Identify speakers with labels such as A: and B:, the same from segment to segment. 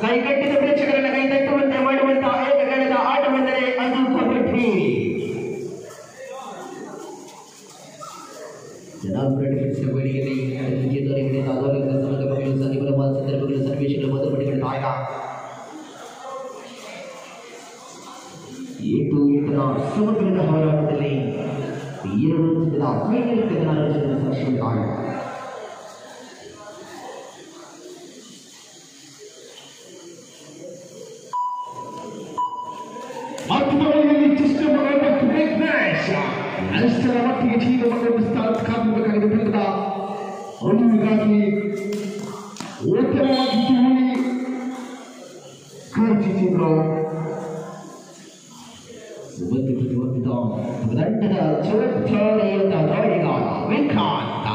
A: ಕೈಗಟ್ಟಿದ ಪ್ರೇಕ್ಷಕರನ್ನ ಕೈತಟ್ಟುವಂತೆ ಮಾಡುವಂತಹ ಏಕಗಣದ ಆಟವೆಂದರೆ ಏಟು ಏಟರ ಸಮಗ್ರದ ಹೋರಾಟದಲ್ಲಿ 2 ತಂಡದ ಫೈನಲ್ ಕದನ ಸಾಕ್ಷಿಯಾಗಿದೆ.
B: ಮತ್ತೊಂದು ಸಿಸ್ಟಮ್ ಮತ್ತು ಬ್ರೇಕ್ ಮ್ಯಾಚ್ ಅಷ್ಟರ ಮಟ್ಟಿಗೆ ಜೀವನವನ್ನು ಸ್ಟಾರ್ಟ್ ಕಾಣಬೇಕಾಗಿದೆ. ತಂಡದ ಅನುಗಾಗಿ ಉತ್ತಮವಾಗಿದ್ದು ಖರ್ಚಿಸಿದ್ರು.
A: ತಂಡದ ಚೌಕಾರಿಯಾದ ದಾಳಿಗಾರ ವಿಕ್ರಾಂತ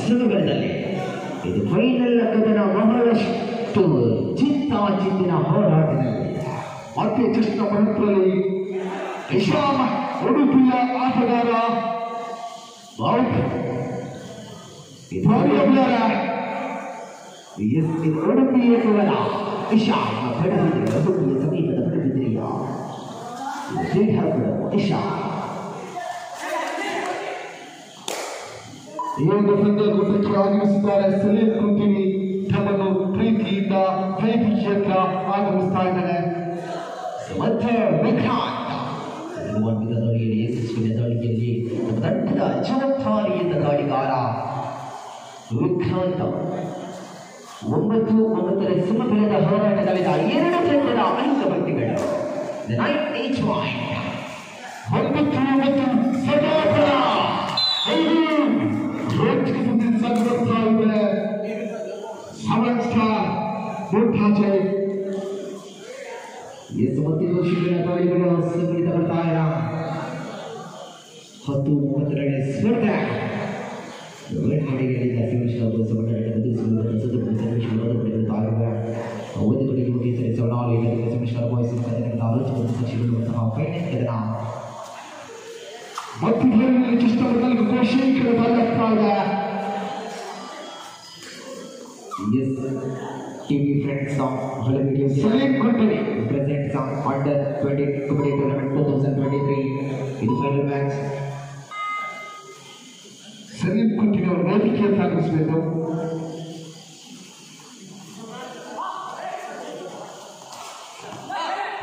A: ಸಮಯದಲ್ಲಿ ಇದು ಫೈನಲ್ ಕದನ ಬಹಳಷ್ಟು ಚಿತ್ತಾಚಿತ್ತಿನ ಹೋರಾಟದಲ್ಲಿ
B: ಮತ್ತೆ ಕೃಷ್ಣ ಮಹತ್ವದಲ್ಲಿ ವಿಶಾಲ ಉಡುಪಿಯ ಆಟಗಾರ
A: ಉಡುಪಿಯ ಕೇವಲ ವಿಶಾಲ ಪಡೆದಿದೆ. ಉಡುಪಿಯ ಸಮೀಪದ ಪಡೆದಿದೆಯ ವಿಶಾಲ
B: ಈ ಒಂದು ಪಂದ್ಯ ಕೂಟಕ್ಕೆ ಆಗಮಿಸಿದ್ದಾರೆ. ಸಲೀಂ ಕುಂಟಿನಿ ತಮ್ಮನ್ನು ಪ್ರೀತಿಯಿಂದ ವೈವಿಧ್ಯತ್ರ ಆಗಮಿಸ್ತಾ ಇದ್ದಾರೆ.
A: ಮತ್ತೆ ವಿಕ್ರಾಂತ ದಾಳಿಯಲ್ಲಿ ಯಶಸ್ವಿನ ದಾಳಿಯಲ್ಲಿ ತಂಡದ ಜವಾಬ್ದಾರಿಯಿಂದ ದಾಳಿಗಾರ ವಿಕ್ರಾಂತ 9-9 ಸಮಬಲದ ಹೋರಾಟದಲ್ಲಿ 2 ತಂಡದ ಅಂಕಪಟ್ಟಿಗಳು 9 each point
B: 9 ಸದಾಪರ
A: ದಾಳಿಗಳು ಸಂಘಟಿತ ಬರ್ತಾಯಿರ 10-9 ಸ್ಪರ್ಧೆ TV friends of Hollywood Salim Kuntani presents on Under 20 Kabaddi Tournament 2023 in the final match.
B: Salim Kuntani ಅವರು ವೇದಿಕೆಯನ್ನು ಆಗಮಿಸಬೇಕು.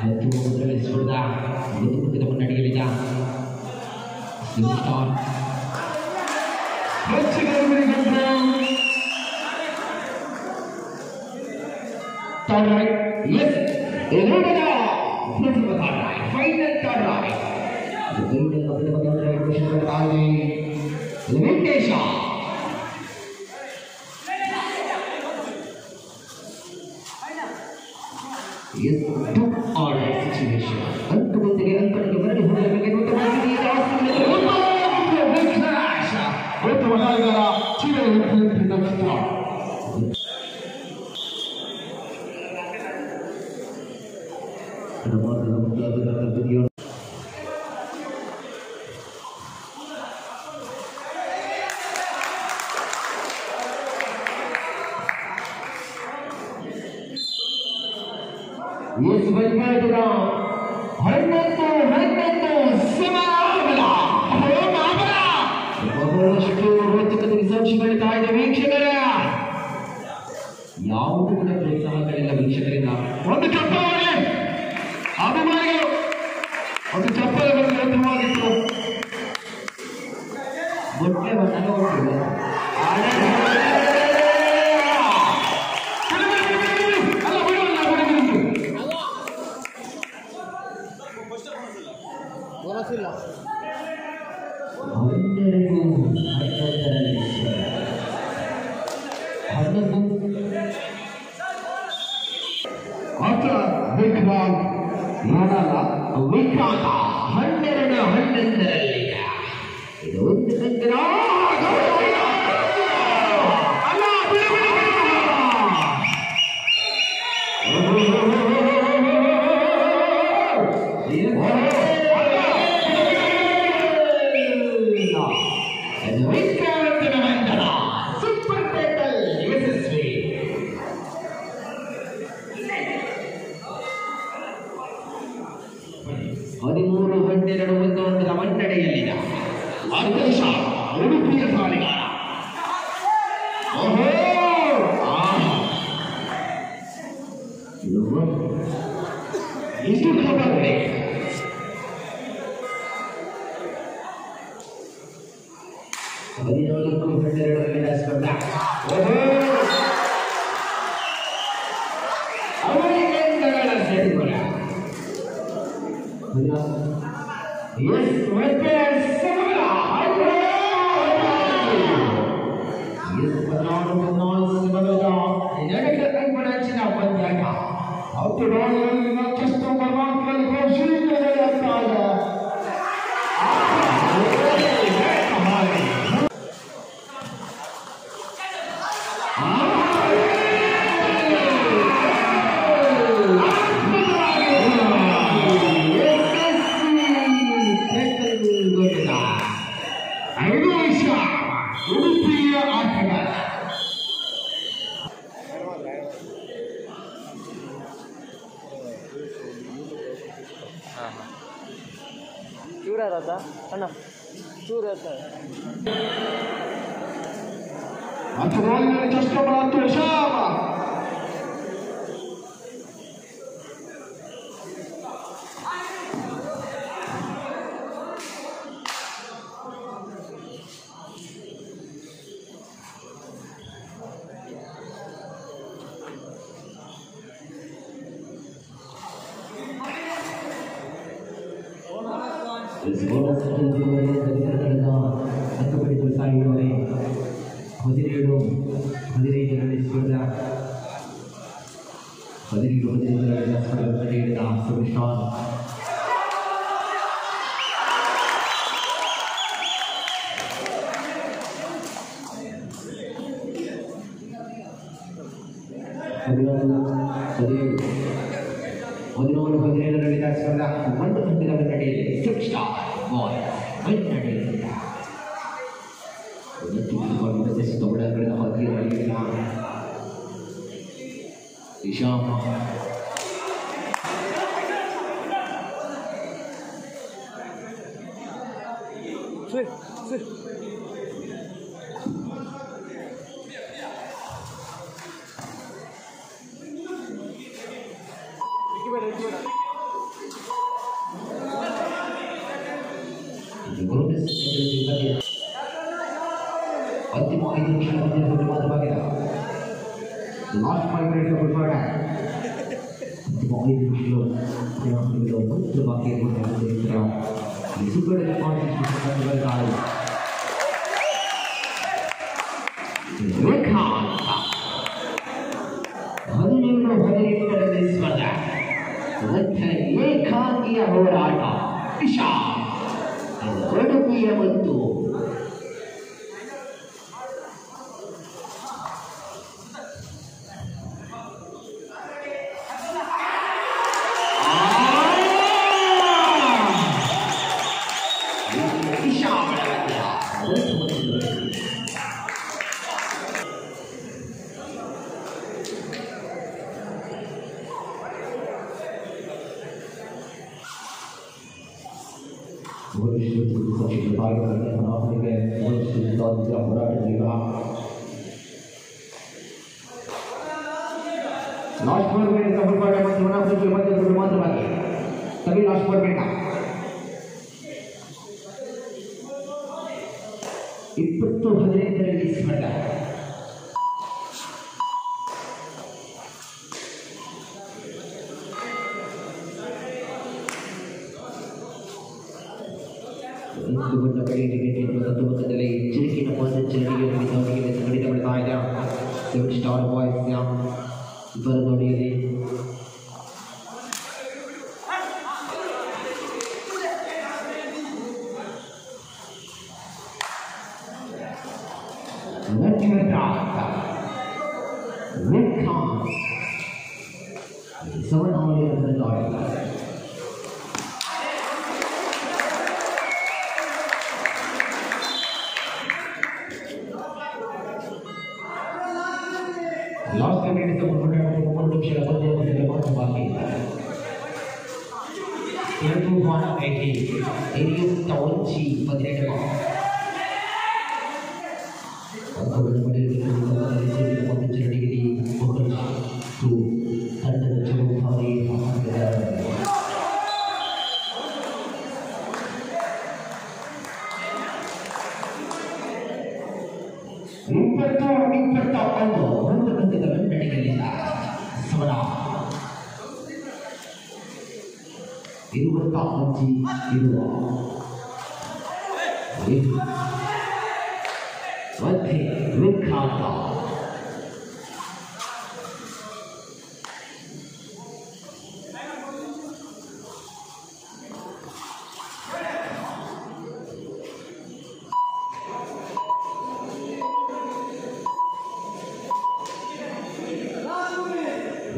A: ಮತ್ತು ಮೊದಲನೇ ಸ್ಪರ್ಧಾ ಮುಗಿದ ಮುನ್ನಡೆಯಲ್ಲಿದ್ದ star third right, yes, Elena, final third right. The final of the right question for Tali, limitation. Yes, two all right situation. Unconditional, Yes, welcome to Hernando Simabala. ಬಹಳಷ್ಟು ರೋಚಕ ದೃಶ್ಯಾವಳಿಗಳಿಂದ ವೀಕ್ಷಕರ ಯಾವುದೂ ಕೂಡ ಪ್ರೋತ್ಸಾಹಗಳಿಲ್ಲ ವೀಕ್ಷಕರಿಂದ.
B: ಒಂದು ಚಪ್ಪಾಳೆ ಅಭಿಮಾನಿಗಳು ಒಂದು ಚಪ್ಪಾಳೆ ಬಂದು ಅರ್ಥವಾಗಿತ್ತು.
A: ಮೊಟ್ಟೆ ಬಣ್ಣ ಹೊರಟಿಲ್ಲ ವಿಕ್ರಾಂತ 12-11 ಇದು ಒಂದು ತಂತ್ರ ವಿಕ್ರಾಂತನ ಬಂಧನ ಸೂಪರ್ ಟೈಟಲ್ ಯಶಸ್ವಿ. 12 ಮುನ್ನಡೆಯಲ್ಲಿದೆ.
B: ಆದೇಶ ಉಡುಪಿಯ ಸಾಲಿಗಾರ ಇದು ಖಬರೇ.
A: ಹದಿನೇಳಕ್ಕೂ 12 ಸ್ಪರ್ಧ ಅವರಿಗೆಂದಗಳ ಸೆಟ್ಗಳ
B: ಉಡುಪಿಯ ಆಟಗಾರ
C: चूर रहता है ना, चूर रहता है
B: Antonio just about to Shama.
A: This bonus is the last 5 minutes of football time. The ball is slow. They want to go to the bucket for the ground. The super response is to the guy. Rekhan. ಹದಿನೇಳು 18 ಸ್ಪರ್ಧೆ ಏಕಾಂಗಿಯ ಹೋರಾಟ ವಿಶಾಲ್ ಉಡುಪಿಯ ಮತ್ತು last 4 minute का football time होना चाहिए मध्य में मात्र बाकी सभी लास्ट 4 मिनट का 20-15 स्पर्धा ಎಚ್ಚರಿಕೆಯ ಪದಚರಣೆಗೆ ಸಂಘಟಿತ ಮಾಡ್ತಾ ಇದೆ ಸ್ಟಾರ್ ಬಾಯ್ಸ್ ಇಬ್ಬರ ಜೋಡಿಯಲ್ಲಿ Last minute itu memperlukan opsi apa dia boleh dapat kembali. 21-18. Eliud Tawanci 17 poin. Anggaran model itu menjadi di bukan tu tanda jauh hari akan berada. Impert ando untuk menentukan pendidikan semana. Itu bertakunci itu. Wati Lukata.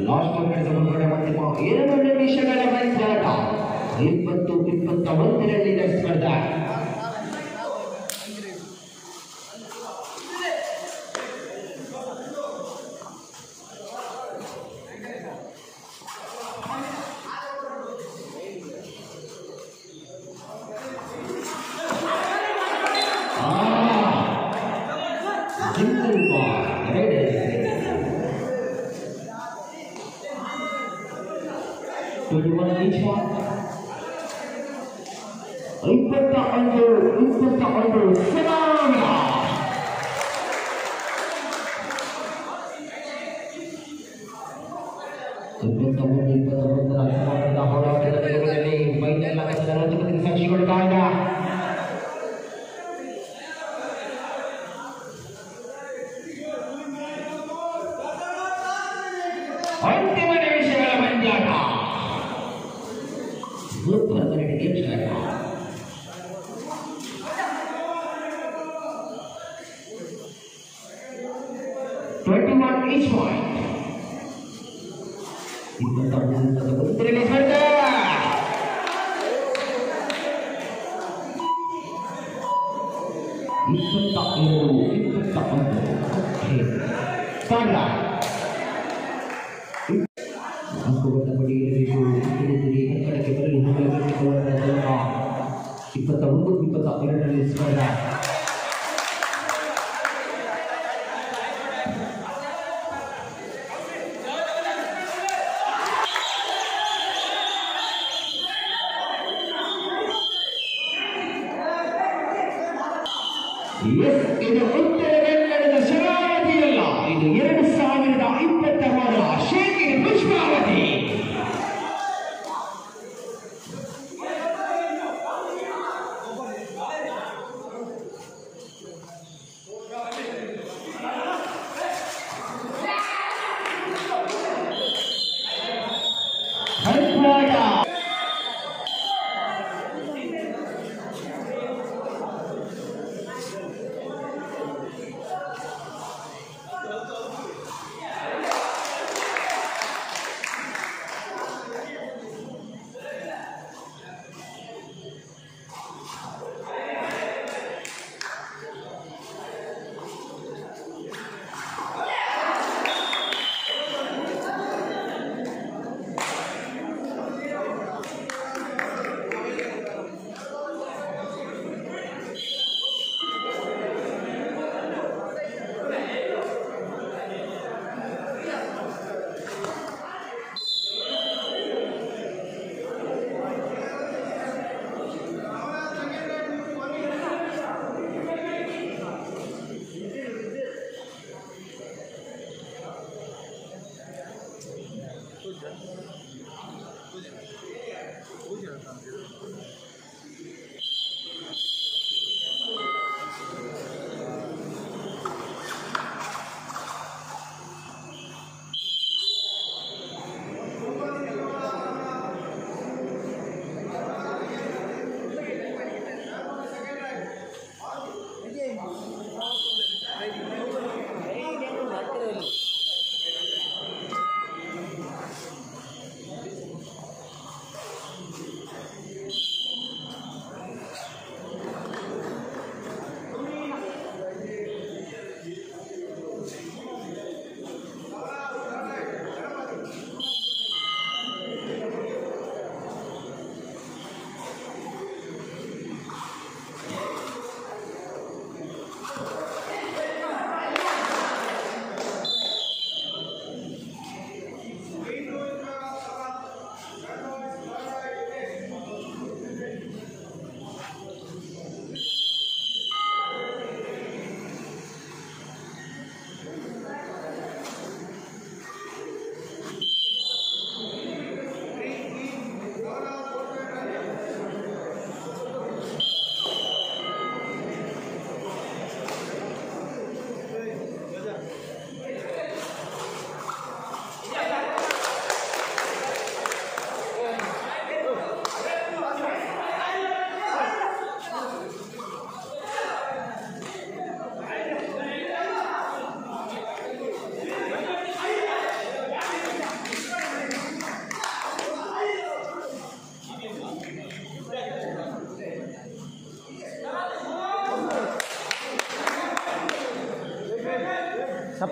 A: Last moment zaman pada mati mau. Ia menjadi misal dalam jangka. 20-21 ಸ್ಪರ್ಧಾ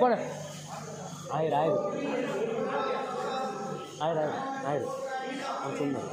C: போன ஆயிரு ஆயிரு ஆயிரு ஆயிரு ஆயிரு அவன் சொன்னான்